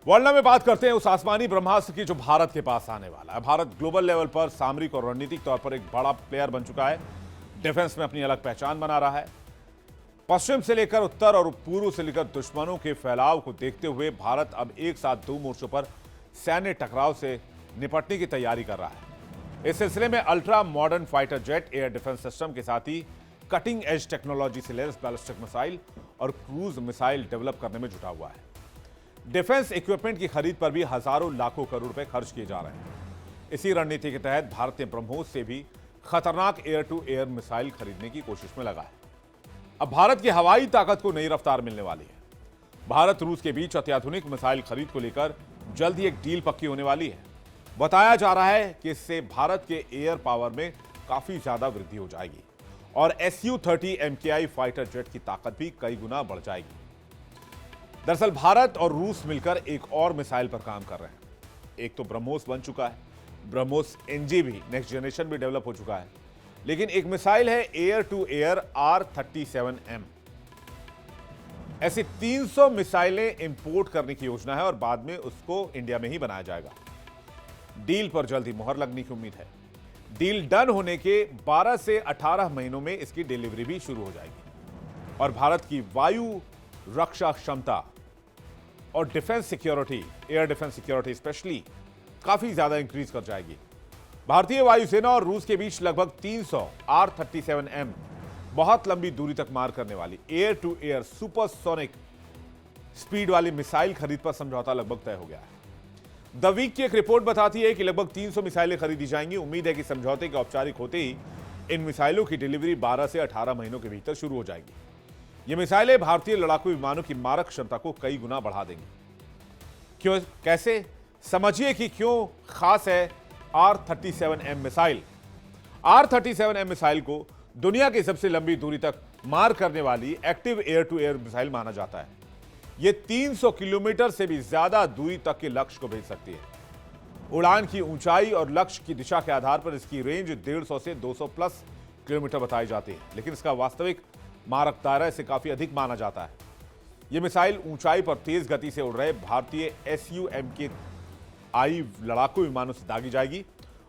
World में बात करते हैं उस आसमानी ब्रह्मास्त्र की जो भारत के पास आने वाला है। भारत ग्लोबल लेवल पर सामरिक और रणनीतिक तौर पर एक बड़ा प्लेयर बन चुका है। डिफेंस में अपनी अलग पहचान बना रहा है। पश्चिम से लेकर उत्तर और पूर्व से लेकर दुश्मनों के फैलाव को देखते हुए भारत अब एक साथ दो मोर्चों पर सैन्य टकराव से निपटने की तैयारी कर रहा है। इस सिलसिले में ultra modern fighter jet air defence system के साथ ही कटिंग एज टेक्नोलॉजी से लैस बैलिस्टिक मिसाइल और क्रूज मिसाइल डेवलप करने में जुटा हुआ है। डिफेंस इक्विपमेंट की खरीद पर भी हजारों लाखों करोड़ रुपए खर्च किए जा रहे हैं। इसी रणनीति के तहत भारत ने ब्रह्मोस से भी खतरनाक एयर टू एयर मिसाइल खरीदने की कोशिश में लगा है। अब भारत की हवाई ताकत को नई रफ्तार मिलने वाली है। भारत रूस के बीच अत्याधुनिक मिसाइल खरीद को लेकर जल्द ही एक डील पक्की होने वाली है। बताया जा रहा है कि इससे भारत के एयर पावर में काफी ज्यादा वृद्धि हो जाएगी और Su-30 MKI फाइटर जेट की ताकत भी कई गुना बढ़ जाएगी। दरअसल भारत और रूस मिलकर एक और मिसाइल पर काम कर रहे हैं। एक तो ब्रह्मोस बन चुका है, ब्रह्मोस NG भी नेक्स्ट जनरेशन भी डेवलप हो चुका है, लेकिन एक मिसाइल है एयर टू एयर R-37M। ऐसी 300 मिसाइलें इंपोर्ट करने की योजना है और बाद में उसको इंडिया में ही बनाया जाएगा। डील पर जल्द ही मुहर लगने की उम्मीद है। डील डन होने के 12 से 18 महीनों में इसकी डिलीवरी भी शुरू हो जाएगी और भारत की वायु रक्षा क्षमता और defence security, air defence security specially काफी ज्यादा इंक्रीज कर जाएगी। भारतीय वायुसेना और रूस के बीच लगभग 300 R-37M बहुत लंबी दूरी तक मार करने वाली air to air supersonic speed वाली मिसाइल खरीद पर समझौता लगभग तय हो गया है। द वीक की एक रिपोर्ट बताती है कि लगभग 300 मिसाइलें खरीदी जाएंगी। उम्मीद है कि समझौते के औपचारिक होते ही इन मिसाइलों की डिलीवरी 12 से 18 महीनों के भीतर शुरू हो जाएगी। ये मिसाइलें भारतीय लड़ाकू विमानों की मारक क्षमता को कई गुना बढ़ा देंगी। क्यों, कैसे, समझिए कि क्यों खास है R-37M मिसाइल। R-37M मिसाइल को दुनिया की सबसे लंबी दूरी तक मार करने वाली active air to air missile माना जाता है। यह 300 किलोमीटर से भी ज्यादा दूरी तक के लक्ष्य को भेज सकती है। उड़ान की ऊंचाई और लक्ष्य की दिशा के आधार पर इसकी रेंज 150 से 200 प्लस किलोमीटर बताई जाती है, लेकिन इसका वास्तविक मारक दायरा से काफी अधिक माना जाता है। यह मिसाइल ऊंचाई पर तेज गति से उड़ रहे भारतीय Su-MKI लड़ाकू विमानों से दागी जाएगी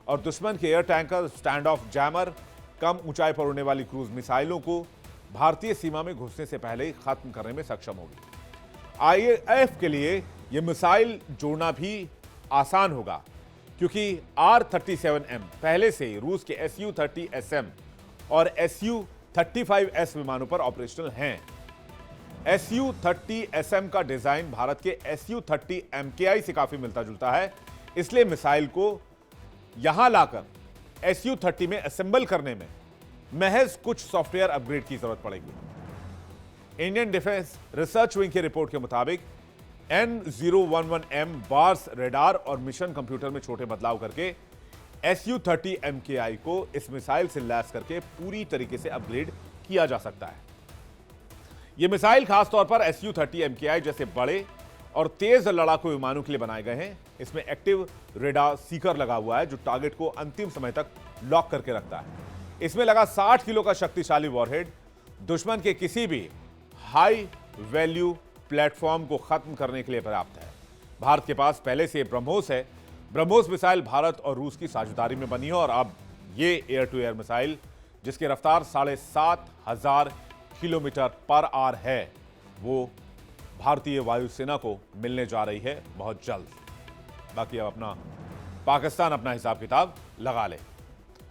और दुश्मन के air tanker, stand off jammer, कम ऊंचाई पर उड़ने वाली क्रूज मिसाइलों को भारतीय सीमा में घुसने से पहले ही खत्म करने में सक्षम होगी। IAF के लिए यह मिसाइल जोड़ना भी आसान होगा क्योंकि R-37M पहले से ही रूस के Su-30SM और Su-35S विमानों पर ऑपरेशनल हैं। Su-30SM का डिजाइन भारत के Su-30 MKI से काफी मिलता जुलता है, इसलिए मिसाइल को यहां लाकर Su-30 में असेंबल करने में महज कुछ सॉफ्टवेयर अपग्रेड की जरूरत पड़ेगी। इंडियन डिफेंस रिसर्च विंग की रिपोर्ट के मुताबिक N011M बार्स रेडार और मिशन कंप्यूटर में छोटे बदलाव करके Su-30 MKI को इस मिसाइल से लैस करके पूरी तरीके से अपग्रेड किया जा सकता है। यह मिसाइल खासतौर पर Su-30 MKI जैसे बड़े और तेज लड़ाकू विमानों के लिए बनाए गए हैं। इसमें एक्टिव रेडार सीकर लगा हुआ है जो टारगेट को अंतिम समय तक लॉक करके रखता है। इसमें लगा 60 किलो का शक्तिशाली वॉरहेड दुश्मन के किसी भी हाई वैल्यू प्लेटफॉर्म को खत्म करने के लिए पर्याप्त है। भारत के पास पहले से ब्रह्मोस है। ब्रह्मोस मिसाइल भारत और रूस की साझेदारी में बनी है और अब ये एयर टू एयर मिसाइल जिसकी रफ्तार 7,500 किलोमीटर पर आवर है, वो भारतीय वायुसेना को मिलने जा रही है बहुत जल्द। बाकी अब पाकिस्तान अपना हिसाब किताब लगा ले।